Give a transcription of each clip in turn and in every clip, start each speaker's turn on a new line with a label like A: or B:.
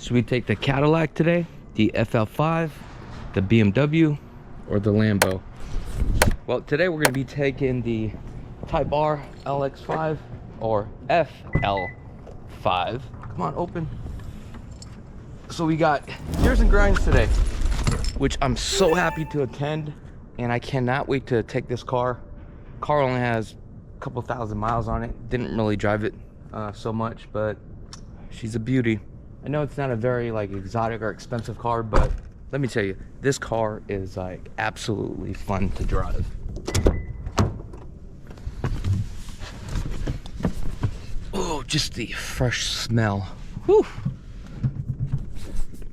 A: Should we take the Cadillac today, the FL5, the BMW, or the Lambo? Well, today we're going to be taking the Type R LX5 or FL5. Come on, open. So we got Gears and Grinds today, which I'm so happy to attend, and I cannot wait to take this car. Car only has a couple thousand miles on it. Didn't really drive it so much, but she's a beauty. I know it's not a very like exotic or expensive car, but let me tell you, this car is like absolutely fun to drive. Oh, just the fresh smell. Whew.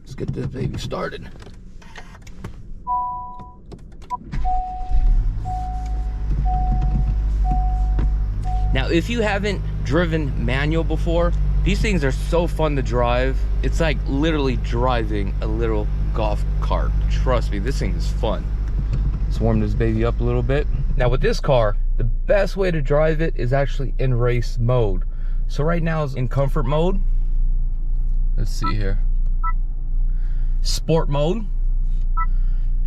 A: Let's get this baby started. Now, if you haven't driven manual before, these things are so fun to drive. It's like literally driving a little golf cart. Trust me, this thing is fun. Let's warm this baby up a little bit. Now with this car, the best way to drive it is actually in race mode. So right now it's in comfort mode. Let's see here. Sport mode.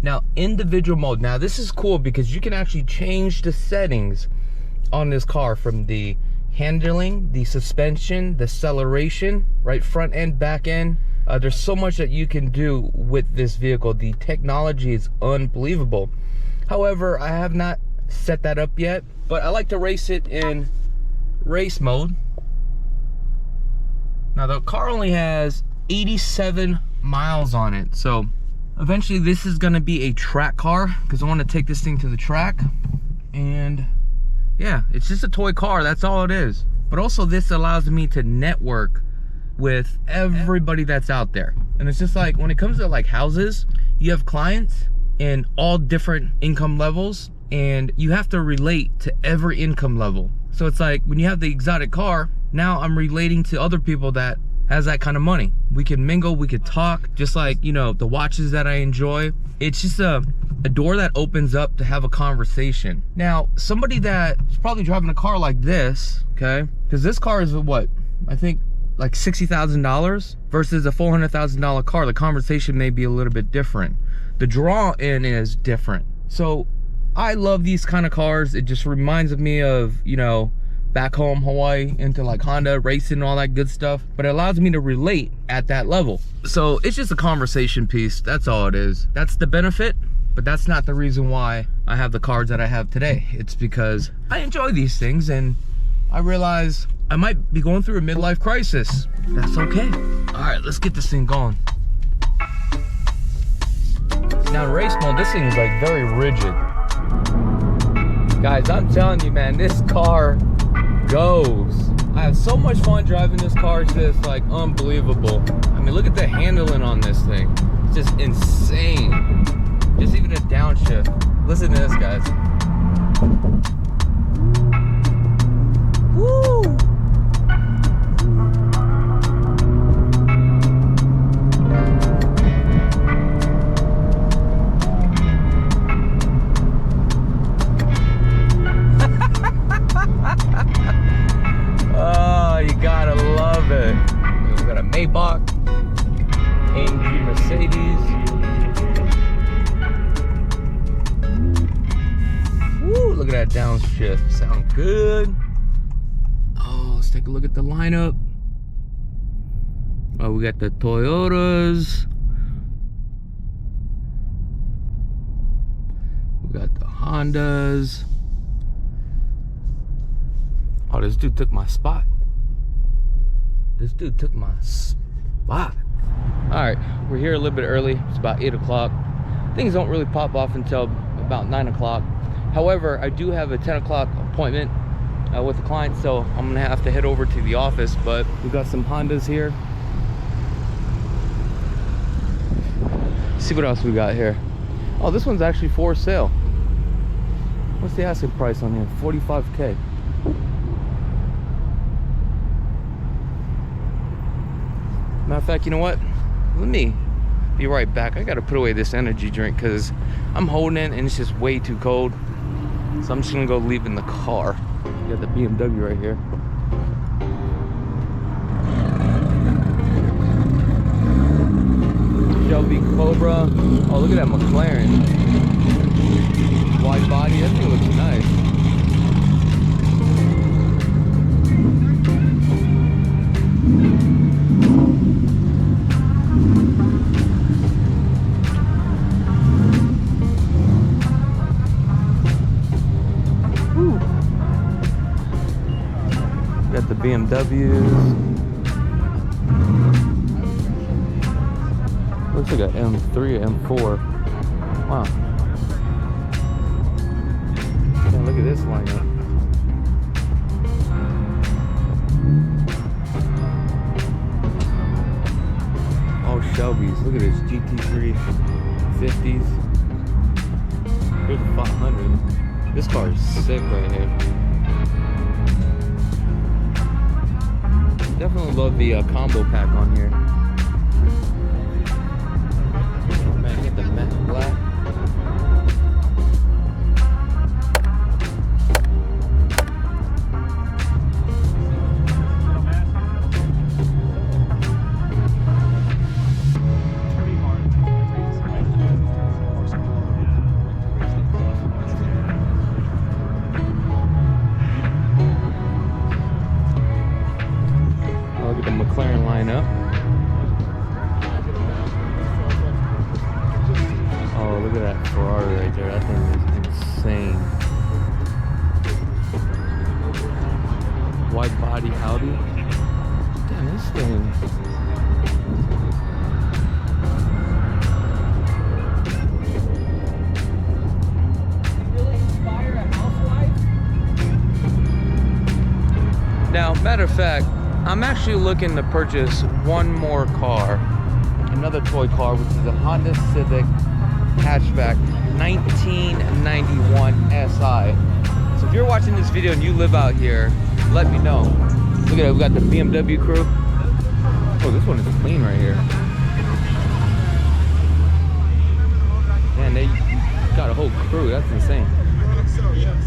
A: Now individual mode. Now this is cool because you can actually change the settings on this car, from the handling, the suspension, the acceleration, right, front end, back end. There's so much that you can do with this vehicle. The technology is unbelievable. However, I have not set that up yet, but I like to race it in race mode. Now the car only has 87 miles on it, so eventually this is going to be a track car because I want to take this thing to the track. And yeah, it's just a toy car, that's all it is. But also this allows me to network with everybody that's out there. And it's just like, when it comes to like houses, you have clients in all different income levels, and you have to relate to every income level. So it's like, when you have the exotic car, now I'm relating to other people that has that kind of money. We can mingle, we could talk, just like, you know, the watches that I enjoy. It's just a door that opens up to have a conversation. Now, somebody that's probably driving a car like this, okay, because this car is what, I think like $60,000 versus a $400,000 car. The conversation may be a little bit different. The draw in is different. So I love these kind of cars. It just reminds me of, you know, back home Hawaii, into like Honda racing and all that good stuff, but it allows me to relate at that level. So it's just a conversation piece, that's all it is. That's the benefit, but that's not the reason why I have the cars that I have today. It's because I enjoy these things, and I realize I might be going through a midlife crisis. That's okay. All right, let's get this thing going. Now in race mode, this thing is like very rigid. Guys, I'm telling you, man, this car goes. I have so much fun driving this car. It's just like unbelievable. I mean, look at the handling on this thing. It's just insane. Just even a downshift. Listen to this, guys. Woo! Oh, you gotta love it. We got a Maybach, AMG Mercedes. Woo, look at that downshift. Sound good. Oh, let's take a look at the lineup. Oh, we got the Toyotas. We got the Hondas. Oh, this dude took my spot. This dude took my spot. All right, we're here a little bit early. It's about 8 o'clock. Things don't really pop off until about 9 o'clock. However, I do have a 10 o'clock appointment with a client, so I'm gonna have to head over to the office. But we got some Hondas here. Let's see what else we got here. Oh, this one's actually for sale. What's the asking price on here? 45K. Matter of fact, you know what? Let me be right back. I gotta put away this energy drink because I'm holding it and it's just way too cold. So I'm just gonna go leave in the car. We got the BMW right here. Shelby Cobra. Oh, look at that McLaren. Wide body, that thing looks nice. Woo. Got the BMWs. Looks like an M3 or M4. Wow. Yeah, look at this lineup. Oh, Shelby's. Look at this GT3 50s. Here's a 500. This car is sick right here. Definitely love the combo pack on here. Man, get the matte black. Look at the McLaren lineup. Oh, look at that Ferrari right there. That thing is insane. Wide body Audi. Damn, this thing. Now, matter of fact, I'm actually looking to purchase one more car, another toy car, which is a Honda Civic hatchback 1991 SI. So if you're watching this video and you live out here, let me know. Look at it, we got the BMW crew. Oh, this one is clean right here. Man, they got a whole crew, that's insane.
B: So, yes.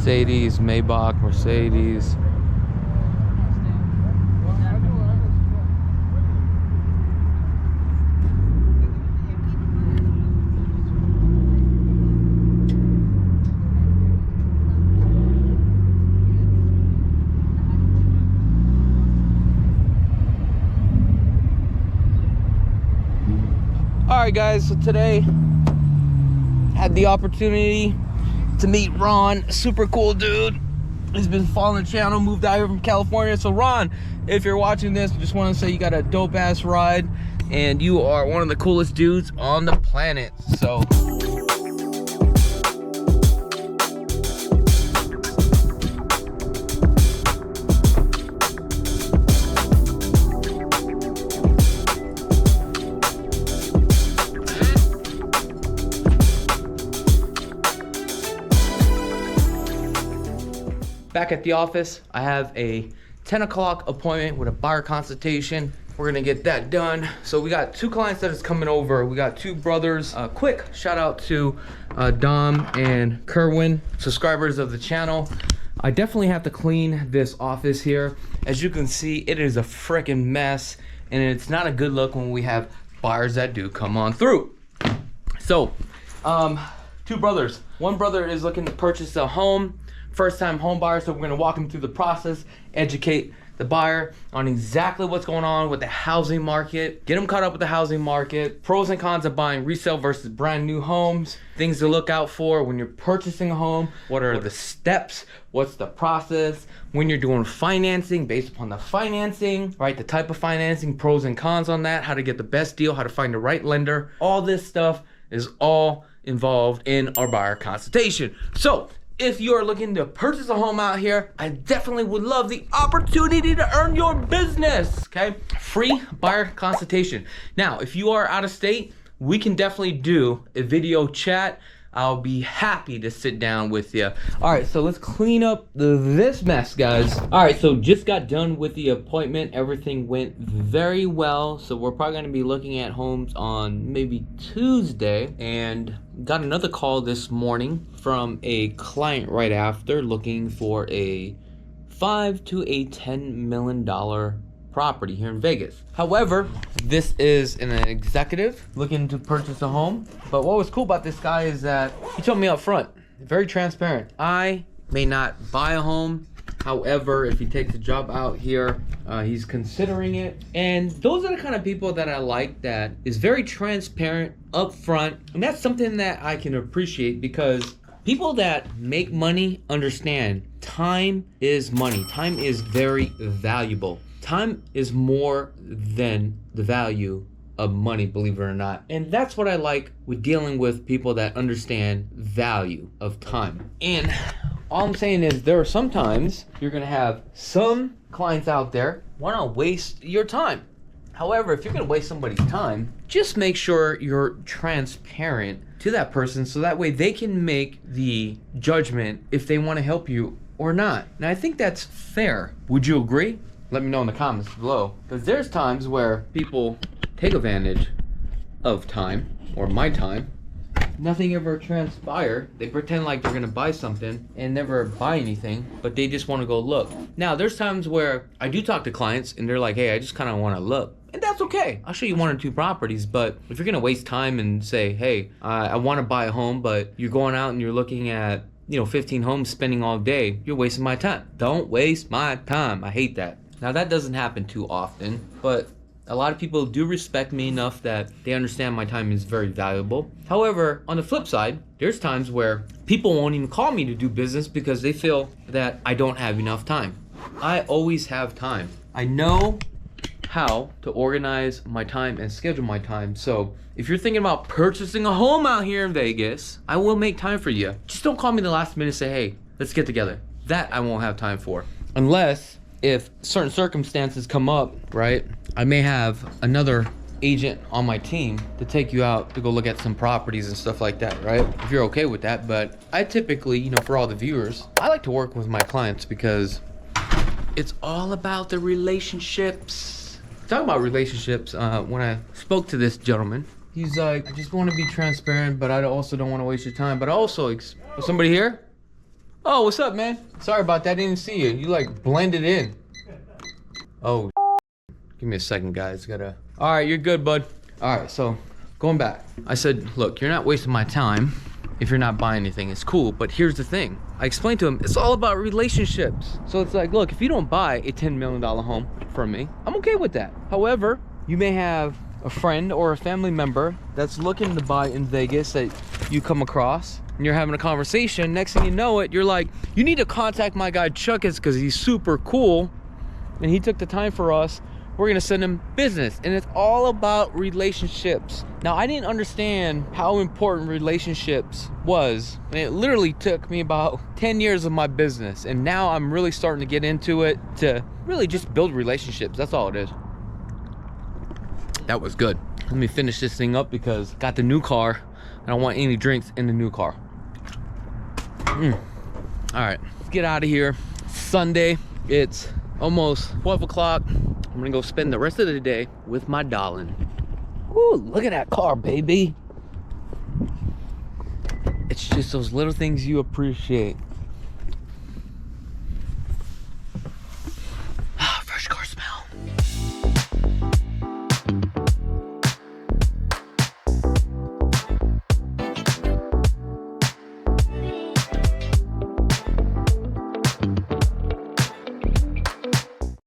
A: Mercedes, Maybach, Mercedes. All right, guys, so today had the opportunity to meet Ron, super cool dude. He's been following the channel, moved out here from California. So Ron, if you're watching this, just want to say you got a dope ass ride and you are one of the coolest dudes on the planet. So back at the office, I have a 10 o'clock appointment with a buyer consultation. We're gonna get that done. So we got two clients that is coming over. We got two brothers. Quick shout out to Dom and Kerwin, subscribers of the channel. I definitely have to clean this office here. As you can see, it is a freaking mess and it's not a good look when we have buyers that do come on through. So, two brothers. One brother is looking to purchase a home. First-time home buyer, so we're gonna walk him through the process, educate the buyer on exactly what's going on with the housing market, get them caught up with the housing market, pros and cons of buying resale versus brand new homes, things to look out for when you're purchasing a home, what are the steps, what's the process, when you're doing financing, based upon the financing, right, the type of financing, pros and cons on that, how to get the best deal, how to find the right lender. All this stuff is all involved in our buyer consultation. So if you are looking to purchase a home out here, I definitely would love the opportunity to earn your business, okay? Free buyer consultation. Now, if you are out of state, we can definitely do a video chat I'll be happy to sit down with you. All right, so let's clean up this mess, guys. All right, so just got done with the appointment. Everything went very well. So we're probably gonna be looking at homes on maybe Tuesday, and got another call this morning from a client right after looking for a $5 to $10 million property here in Vegas. However, this is an executive looking to purchase a home. But what was cool about this guy is that he told me up front, very transparent, I may not buy a home. However, if he takes a job out here, he's considering it. And those are the kind of people that I like, that is very transparent, upfront. And that's something that I can appreciate, because people that make money understand time is money. Time is very valuable. Time is more than the value of money, believe it or not. And that's what I like with dealing with people that understand value of time. And all I'm saying is, there are sometimes you're gonna have some clients out there wanna waste your time. However, if you're gonna waste somebody's time, just make sure you're transparent to that person, so that way they can make the judgment if they wanna help you or not. And I think that's fair. Would you agree? Let me know in the comments below. Because there's times where people take advantage of time, or my time. Nothing ever transpire. They pretend like they're gonna buy something and never buy anything, but they just wanna go look. Now, there's times where I do talk to clients and they're like, hey, I just kinda wanna look. And that's okay. I'll show you 1 or 2 properties, but if you're gonna waste time and say, hey, I wanna buy a home, but you're going out and you're looking at 15 homes, spending all day, you're wasting my time. Don't waste my time. I hate that. Now, that doesn't happen too often, but a lot of people do respect me enough that they understand my time is very valuable. However, on the flip side, there's times where people won't even call me to do business because they feel that I don't have enough time. I always have time. I know how to organize my time and schedule my time. So if you're thinking about purchasing a home out here in Vegas, I will make time for you. Just don't call me the last minute and say, hey, let's get together. That I won't have time for. Unless if certain circumstances come up, right? I may have another agent on my team to take you out to go look at some properties and stuff like that, right? If you're okay with that. But I typically, for all the viewers, I like to work with my clients because it's all about the relationships. Talking about relationships, when I spoke to this gentleman, he's like, I just want to be transparent, but I also don't want to waste your time. But also, somebody here? Oh, what's up, man? Sorry about that, I didn't see you. You like blended in. Oh, give me a second, guys. All right, you're good, bud. All right, so going back. I said, look, you're not wasting my time if you're not buying anything. It's cool, but here's the thing. I explained to him, it's all about relationships. So it's like, look, if you don't buy a $10 million home from me, I'm okay with that. However, you may have a friend or a family member that's looking to buy in Vegas that you come across, and you're having a conversation. Next thing you know it, you're like, you need to contact my guy Chuckis because he's super cool and he took the time for us. We're gonna send him business. And it's all about relationships. Now, I didn't understand how important relationships was, and it literally took me about 10 years of my business, and now I'm really starting to get into it to really just build relationships. That's all it is. That was good. Let me finish this thing up because I got the new car. I don't want any drinks in the new car. All right, let's get out of here. Sunday, it's almost 12 o'clock. I'm gonna go spend the rest of the day with my darling. Ooh, look at that car, baby. It's just those little things you appreciate.